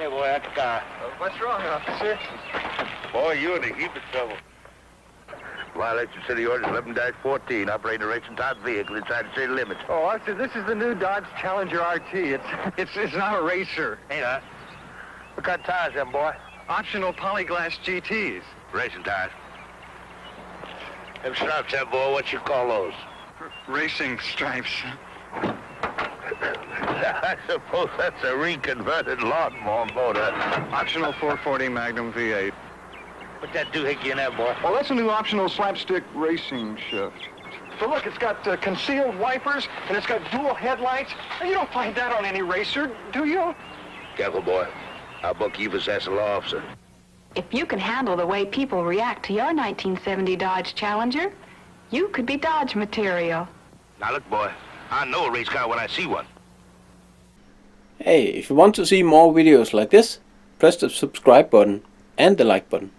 Okay, boy, that's the car. What's wrong, officer? Boy, you're in a heap of trouble. Violation City Orders 11-14, operating a racing type vehicle inside the city limits. Oh, officer, this is the new Dodge Challenger RT. It's not a racer. Ain't I? What kind of tires, them, boy? Optional polyglass GTs. Racing tires. Them stripes, that boy, what you call those? Racing stripes. I suppose that's a reconverted lawnmower motor. Optional 440 Magnum V8. What's that doohickey in there, boy? Well, that's a new optional slapstick racing shift. So look, it's got concealed wipers, and it's got dual headlights. And you don't find that on any racer, do you? Careful, boy. I'll book you as a law officer. If you can handle the way people react to your 1970 Dodge Challenger, you could be Dodge material. Now look, boy, I know a race car when I see one. Hey, if you want to see more videos like this, press the subscribe button and the like button.